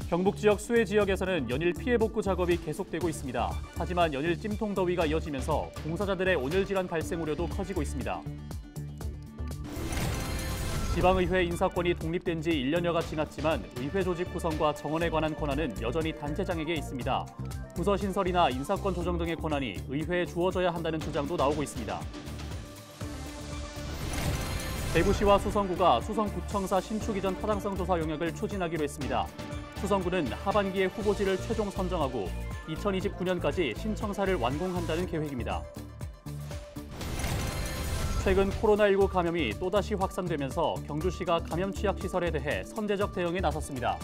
경북 지역 수해 지역에서는 연일 피해 복구 작업이 계속되고 있습니다. 하지만 연일 찜통 더위가 이어지면서 봉사자들의 온열 질환 발생 우려도 커지고 있습니다. 지방의회 인사권이 독립된 지 1년여가 지났지만 의회 조직 구성과 정원에 관한 권한은 여전히 단체장에게 있습니다. 부서 신설이나 인사권 조정 등의 권한이 의회에 주어져야 한다는 주장도 나오고 있습니다. 대구시와 수성구가 수성구청사 신축 이전 타당성 조사 용역을 추진하기로 했습니다. 수성구는 하반기에 후보지를 최종 선정하고 2029년까지 신청사를 완공한다는 계획입니다. 최근 코로나19 감염이 또다시 확산되면서 경주시가 감염 취약 시설에 대해 선제적 대응에 나섰습니다.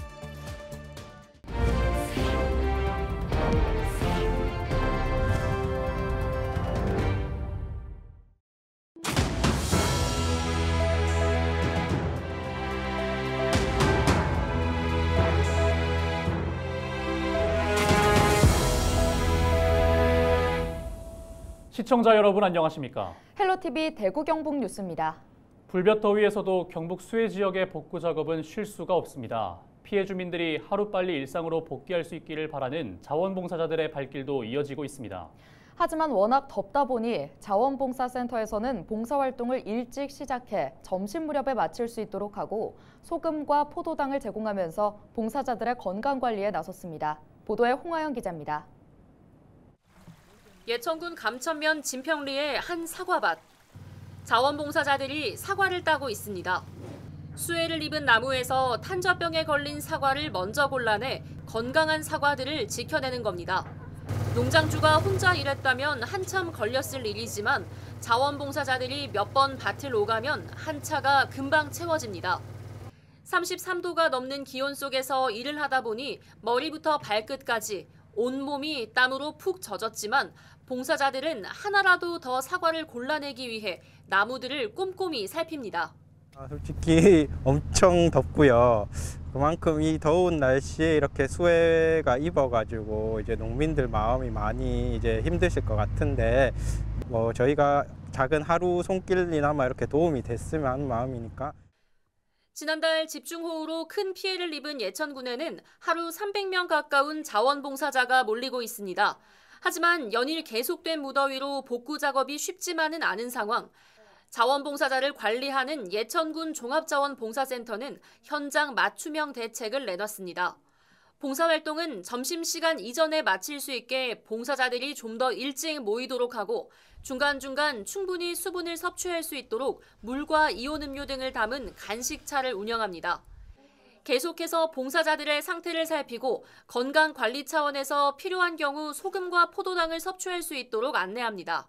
시청자 여러분 안녕하십니까? 헬로티비 대구 경북 뉴스입니다. 불볕더위에서도 경북 수해 지역의 복구 작업은 쉴 수가 없습니다. 피해 주민들이 하루빨리 일상으로 복귀할 수 있기를 바라는 자원봉사자들의 발길도 이어지고 있습니다. 하지만 워낙 덥다 보니 자원봉사센터에서는 봉사활동을 일찍 시작해 점심 무렵에 마칠 수 있도록 하고 소금과 포도당을 제공하면서 봉사자들의 건강관리에 나섰습니다. 보도에 홍하영 기자입니다. 예천군 감천면 진평리의 한 사과밭. 자원봉사자들이 사과를 따고 있습니다. 수해를 입은 나무에서 탄저병에 걸린 사과를 먼저 골라내 건강한 사과들을 지켜내는 겁니다. 농장주가 혼자 일했다면 한참 걸렸을 일이지만 자원봉사자들이 몇 번 밭을 오가면 한 차가 금방 채워집니다. 33도가 넘는 기온 속에서 일을 하다 보니 머리부터 발끝까지 온몸이 땀으로 푹 젖었지만 봉사자들은 하나라도 더 사과를 골라내기 위해 나무들을 꼼꼼히 살핍니다. 솔직히 엄청 덥고요. 그만큼 이 더운 날씨에 이렇게 수해가 입어가지고 이제 농민들 마음이 많이 이제 힘드실 것 같은데 저희가 작은 하루 손길이나마 이렇게 도움이 됐으면 하는 마음이니까. 지난달 집중호우로 큰 피해를 입은 예천군에는 하루 300명 가까운 자원봉사자가 몰리고 있습니다. 하지만 연일 계속된 무더위로 복구 작업이 쉽지만은 않은 상황. 자원봉사자를 관리하는 예천군 종합자원봉사센터는 현장 맞춤형 대책을 내놨습니다. 봉사활동은 점심시간 이전에 마칠 수 있게 봉사자들이 좀 더 일찍 모이도록 하고 중간중간 충분히 수분을 섭취할 수 있도록 물과 이온 음료 등을 담은 간식차를 운영합니다. 계속해서 봉사자들의 상태를 살피고 건강관리 차원에서 필요한 경우 소금과 포도당을 섭취할 수 있도록 안내합니다.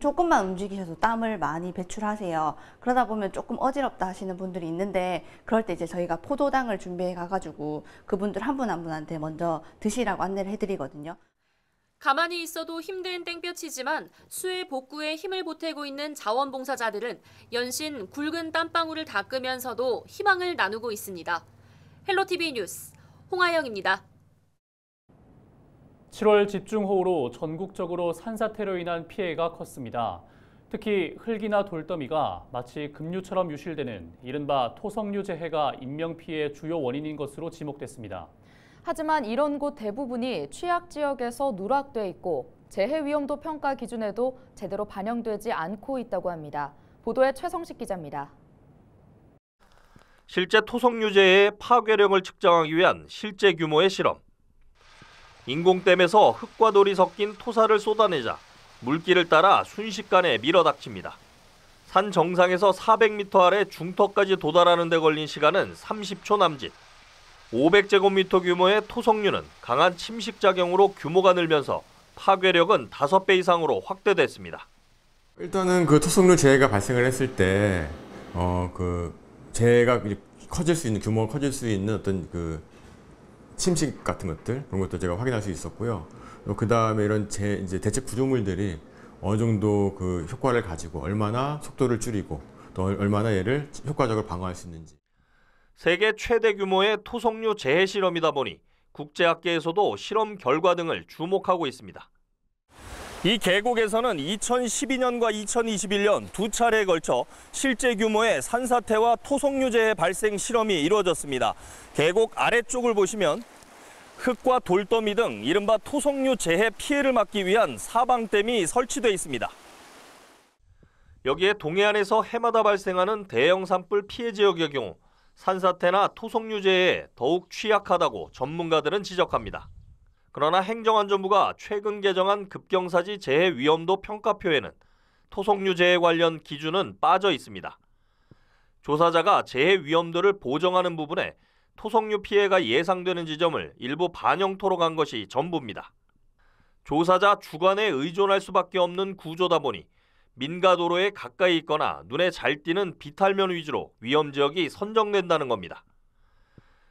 조금만 움직이셔도 땀을 많이 배출하세요. 그러다 보면 조금 어지럽다 하시는 분들이 있는데 그럴 때 이제 저희가 포도당을 준비해 가가지고 그분들 한 분 한 분한테 먼저 드시라고 안내를 해드리거든요. 가만히 있어도 힘든 땡볕이지만 수해 복구에 힘을 보태고 있는 자원봉사자들은 연신 굵은 땀방울을 닦으면서도 희망을 나누고 있습니다. 헬로티비 뉴스 홍하영입니다. 7월 집중호우로 전국적으로 산사태로 인한 피해가 컸습니다. 특히 흙이나 돌더미가 마치 급류처럼 유실되는 이른바 토성류 재해가 인명피해의 주요 원인인 것으로 지목됐습니다. 하지만 이런 곳 대부분이 취약 지역에서 누락돼 있고 재해 위험도 평가 기준에도 제대로 반영되지 않고 있다고 합니다. 보도에 최성식 기자입니다. 실제 토성유재해의 파괴력을 측정하기 위한 실제 규모의 실험. 인공댐에서 흙과 돌이 섞인 토사를 쏟아내자 물길을 따라 순식간에 밀어닥칩니다. 산 정상에서 400m 아래 중턱까지 도달하는 데 걸린 시간은 30초 남짓. 500제곱미터 규모의 토성류는 강한 침식작용으로 규모가 늘면서 파괴력은 5배 이상으로 확대됐습니다. 일단은 그 토성류 재해가 발생을 했을 때 재해가 커질 수 있는 규모가 커질 수 있는 어떤 그 침식 같은 것들 그런 것도 제가 확인할 수 있었고요. 그 다음에 이런 이제 대체 구조물들이 어느 정도 그 효과를 가지고 얼마나 속도를 줄이고 또 얼마나 얘를 효과적으로 방어할 수 있는지. 세계 최대 규모의 토성류 재해 실험이다 보니 국제학계에서도 실험 결과 등을 주목하고 있습니다. 이 계곡에서는 2012년과 2021년 두 차례에 걸쳐 실제 규모의 산사태와 토속유재해 발생 실험이 이루어졌습니다. 계곡 아래쪽을 보시면 흙과 돌더미 등 이른바 토속유재해 피해를 막기 위한 사방댐이 설치돼 있습니다. 여기에 동해안에서 해마다 발생하는 대형 산불 피해 지역의 경우 산사태나 토속유재해에 더욱 취약하다고 전문가들은 지적합니다. 그러나 행정안전부가 최근 개정한 급경사지 재해 위험도 평가표에는 토속유재해 관련 기준은 빠져 있습니다. 조사자가 재해 위험도를 보정하는 부분에 토속유 피해가 예상되는 지점을 일부 반영토록 한 것이 전부입니다. 조사자 주관에 의존할 수밖에 없는 구조다 보니 민가도로에 가까이 있거나 눈에 잘 띄는 비탈면 위주로 위험 지역이 선정된다는 겁니다.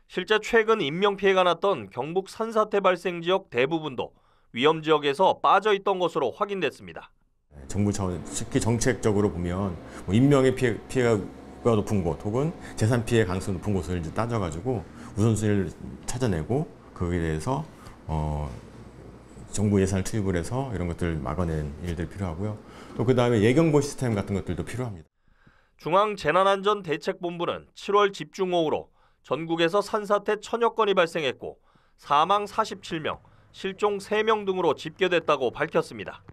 실제 최근 인명피해가 났던 경북 산사태 발생 지역 대부분도 위험 지역에서 빠져 있던 것으로 확인됐습니다. 정부 차원, 특히 정책적으로 보면 인명의 피해가 높은 곳 혹은 재산 피해 가능성이 높은 곳을 이제 따져가지고 우선순위를 찾아내고 거기에 대해서 정부 예산을 투입을 해서 이런 것들을 막아내는 일들이 필요하고요. 또 그 다음에 예경보 시스템 같은 것들도 필요합니다. 중앙재난안전대책본부는 7월 집중호우로 전국에서 산사태 1000여 건이 발생했고 사망 47명, 실종 3명 등으로 집계됐다고 밝혔습니다.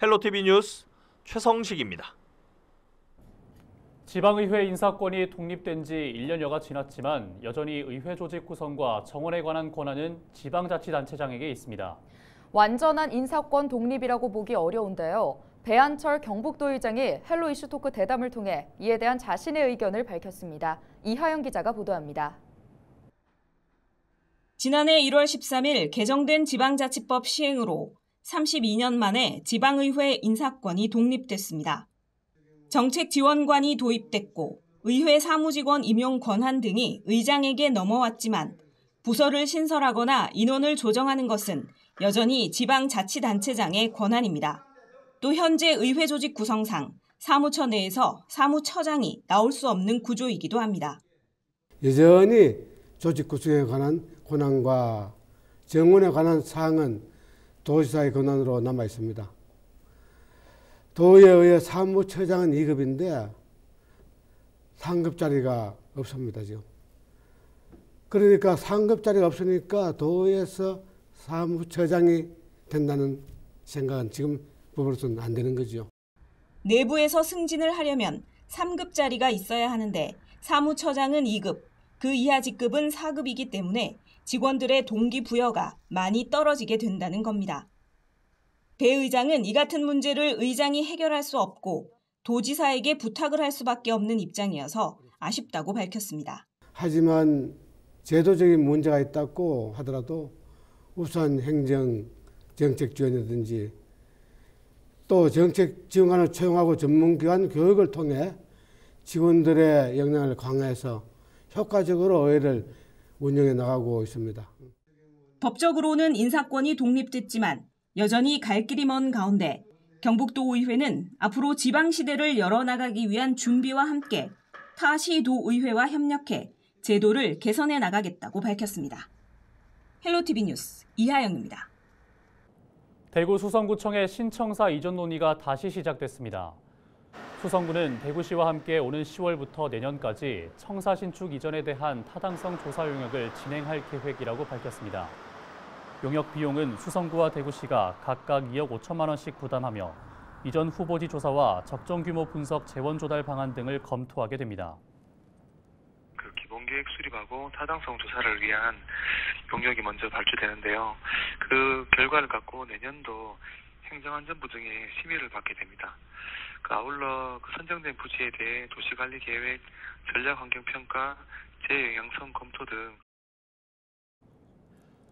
헬로티비 뉴스 최성식입니다. 지방의회 인사권이 독립된 지 1년여가 지났지만 여전히 의회 조직 구성과 정원에 관한 권한은 지방자치단체장에게 있습니다. 완전한 인사권 독립이라고 보기 어려운데요. 배한철 경북도의장이 헬로 이슈토크 대담을 통해 이에 대한 자신의 의견을 밝혔습니다. 이하영 기자가 보도합니다. 지난해 1월 13일 개정된 지방자치법 시행으로 32년 만에 지방의회 인사권이 독립됐습니다. 정책지원관이 도입됐고 의회 사무직원 임용 권한 등이 의장에게 넘어왔지만 부서를 신설하거나 인원을 조정하는 것은 여전히 지방자치단체장의 권한입니다. 또 현재 의회 조직 구성상 사무처 내에서 사무처장이 나올 수 없는 구조이기도 합니다. 여전히 조직 구성에 관한 권한과 정원에 관한 사항은 도지사의 권한으로 남아 있습니다. 도에 의해 사무처장은 2급인데 상급 자리가 없습니다, 지금. 그러니까 상급 자리가 없으니까 도에서 사무처장이 된다는 생각은 지금 법으로서는 안 되는 거죠. 내부에서 승진을 하려면 3급 자리가 있어야 하는데 사무처장은 2급, 그 이하 직급은 4급이기 때문에 직원들의 동기부여가 많이 떨어지게 된다는 겁니다. 배 의장은 이 같은 문제를 의장이 해결할 수 없고 도지사에게 부탁을 할 수밖에 없는 입장이어서 아쉽다고 밝혔습니다. 하지만 제도적인 문제가 있다고 하더라도 우선 행정, 정책 지원이라든지 또 정책 지원관을 채용하고 전문기관 교육을 통해 직원들의 역량을 강화해서 효과적으로 의회를 운영해 나가고 있습니다. 법적으로는 인사권이 독립됐지만 여전히 갈 길이 먼 가운데 경북도의회는 앞으로 지방시대를 열어나가기 위한 준비와 함께 타 시도의회와 협력해 제도를 개선해 나가겠다고 밝혔습니다. 헬로티비 뉴스 이하영입니다. 대구 수성구청의 신청사 이전 논의가 다시 시작됐습니다. 수성구는 대구시와 함께 오는 10월부터 내년까지 청사 신축 이전에 대한 타당성 조사 용역을 진행할 계획이라고 밝혔습니다. 용역 비용은 수성구와 대구시가 각각 2억 5천만 원씩 부담하며 이전 후보지 조사와 적정 규모 분석 재원 조달 방안 등을 검토하게 됩니다. 기본 계획 수립하고 타당성 조사를 위한 용역이 먼저 발주되는데요. 그 결과를 갖고 내년도 행정안전부 등의 심의를 받게 됩니다. 아울러 선정된 부지에 대해 도시관리계획, 전략환경평가, 재영향성 검토 등.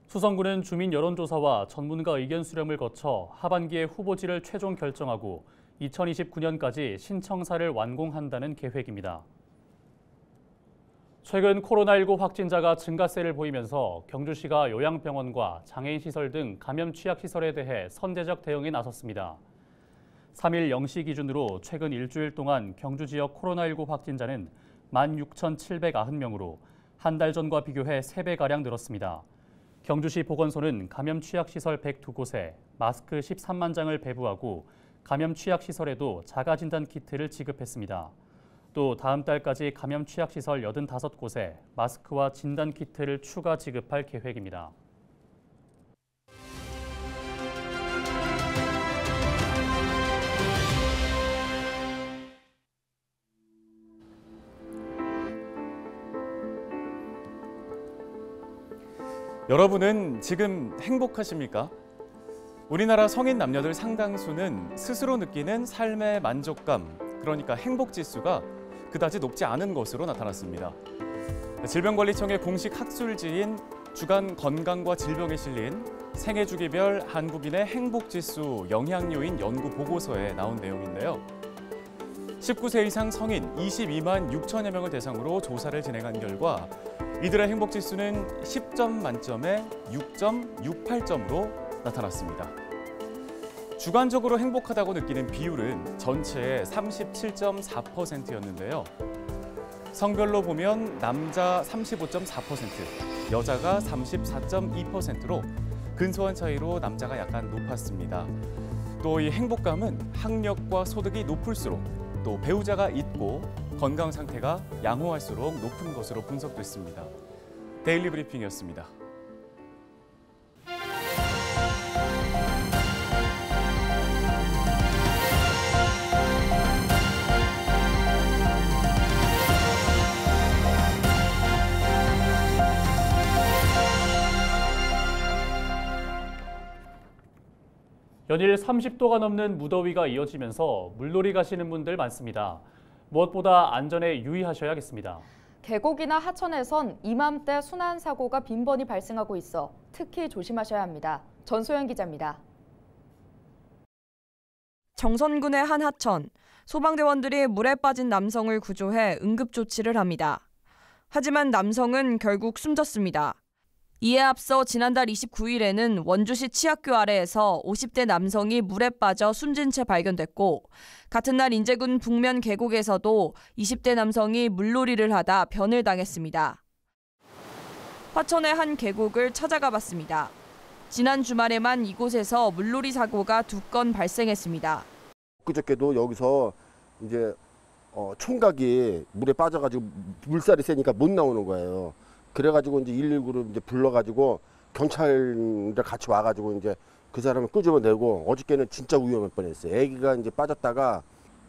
수성구는 주민 여론조사와 전문가 의견 수렴을 거쳐 하반기에 후보지를 최종 결정하고 2029년까지 신청사를 완공한다는 계획입니다. 최근 코로나19 확진자가 증가세를 보이면서 경주시가 요양병원과 장애인시설 등 감염 취약시설에 대해 선제적 대응에 나섰습니다. 3일 0시 기준으로 최근 일주일 동안 경주 지역 코로나19 확진자는 16,790명으로 한 달 전과 비교해 3배가량 늘었습니다. 경주시 보건소는 감염 취약시설 102곳에 마스크 13만 장을 배부하고 감염 취약시설에도 자가진단 키트를 지급했습니다. 또 다음 달까지 감염 취약시설 85곳에 마스크와 진단 키트를 추가 지급할 계획입니다. 여러분은 지금 행복하십니까? 우리나라 성인 남녀들 상당수는 스스로 느끼는 삶의 만족감, 그러니까 행복지수가 그다지 높지 않은 것으로 나타났습니다. 질병관리청의 공식 학술지인 주간 건강과 질병에 실린 생애주기별 한국인의 행복지수 영향요인 연구 보고서에 나온 내용인데요. 19세 이상 성인 22만 6천여 명을 대상으로 조사를 진행한 결과 이들의 행복지수는 10점 만점에 6.68점으로 나타났습니다. 주관적으로 행복하다고 느끼는 비율은 전체의 37.4%였는데요. 성별로 보면 남자 35.4%, 여자가 34.2%로 근소한 차이로 남자가 약간 높았습니다. 또 이 행복감은 학력과 소득이 높을수록 또 배우자가 있고 건강 상태가 양호할수록 높은 것으로 분석됐습니다. 데일리 브리핑이었습니다. 연일 30도가 넘는 무더위가 이어지면서 물놀이 가시는 분들 많습니다. 무엇보다 안전에 유의하셔야겠습니다. 계곡이나 하천에선 이맘때 순환 사고가 빈번히 발생하고 있어 특히 조심하셔야 합니다. 전소연 기자입니다. 정선군의 한 하천, 소방대원들이 물에 빠진 남성을 구조해 응급조치를 합니다. 하지만 남성은 결국 숨졌습니다. 이에 앞서 지난달 29일에는 원주시 치학교 아래에서 50대 남성이 물에 빠져 숨진 채 발견됐고 같은 날 인제군 북면 계곡에서도 20대 남성이 물놀이를 하다 변을 당했습니다. 화천의 한 계곡을 찾아가 봤습니다. 지난 주말에만 이곳에서 물놀이 사고가 2건 발생했습니다. 그저께도 여기서 이제 총각이 물에 빠져가지고 물살이 세니까 못 나오는 거예요. 그래가지고 이제 119를 이제 불러가지고 경찰들 같이 와가지고 이제 그 사람을 끄집어내고 어저께는 진짜 위험할 뻔했어요. 애기가 이제 빠졌다가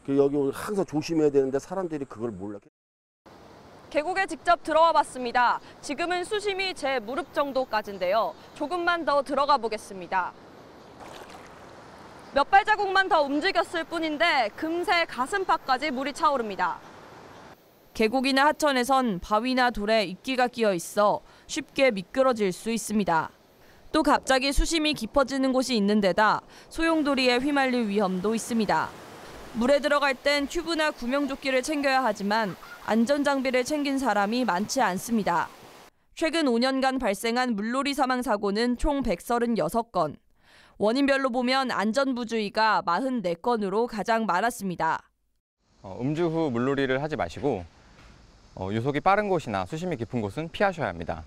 여기 항상 조심해야 되는데 사람들이 그걸 몰라. 계곡에 직접 들어와 봤습니다. 지금은 수심이 제 무릎 정도까지인데요. 조금만 더 들어가 보겠습니다. 몇 발자국만 더 움직였을 뿐인데 금세 가슴팍까지 물이 차오릅니다. 계곡이나 하천에선 바위나 돌에 이끼가 끼어 있어 쉽게 미끄러질 수 있습니다. 또 갑자기 수심이 깊어지는 곳이 있는 데다 소용돌이에 휘말릴 위험도 있습니다. 물에 들어갈 땐 튜브나 구명조끼를 챙겨야 하지만 안전장비를 챙긴 사람이 많지 않습니다. 최근 5년간 발생한 물놀이 사망 사고는 총 136건. 원인별로 보면 안전부주의가 44건으로 가장 많았습니다. 음주 후 물놀이를 하지 마시고 유속이 빠른 곳이나 수심이 깊은 곳은 피하셔야 합니다.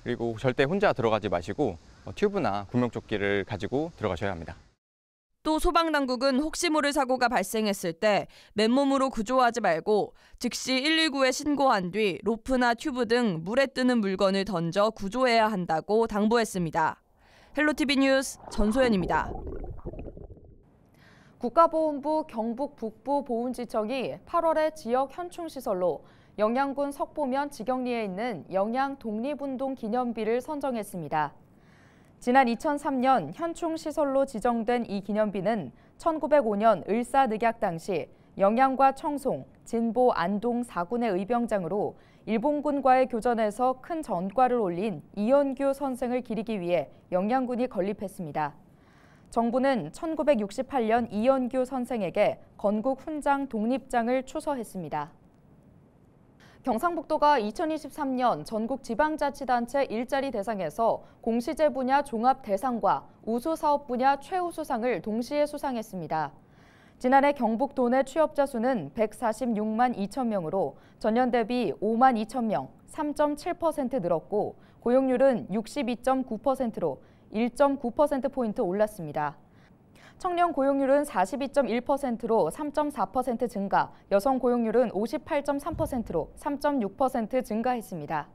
그리고 절대 혼자 들어가지 마시고 튜브나 구명조끼를 가지고 들어가셔야 합니다. 또 소방당국은 혹시 모를 사고가 발생했을 때 맨몸으로 구조하지 말고 즉시 119에 신고한 뒤 로프나 튜브 등 물에 뜨는 물건을 던져 구조해야 한다고 당부했습니다. 헬로티비 뉴스 전소연입니다. 국가보훈부 경북 북부 보훈지청이 8월에 지역 현충시설로 영양군 석보면 지경리에 있는 영양 독립운동 기념비를 선정했습니다. 지난 2003년 현충시설로 지정된 이 기념비는 1905년 을사늑약 당시 영양과 청송, 진보, 안동 4군의 의병장으로 일본군과의 교전에서 큰 전과를 올린 이연규 선생을 기리기 위해 영양군이 건립했습니다. 정부는 1968년 이연규 선생에게 건국 훈장 독립장을 추서했습니다. 경상북도가 2023년 전국 지방자치단체 일자리 대상에서 공시제 분야 종합 대상과 우수 사업 분야 최우수상을 동시에 수상했습니다. 지난해 경북 도내 취업자 수는 146만 2천 명으로 전년 대비 5만 2천 명, 3.7% 늘었고 고용률은 62.9%로 1.9%포인트 올랐습니다. 청년 고용률은 42.1%로 3.4% 증가, 여성 고용률은 58.3%로 3.6% 증가했습니다.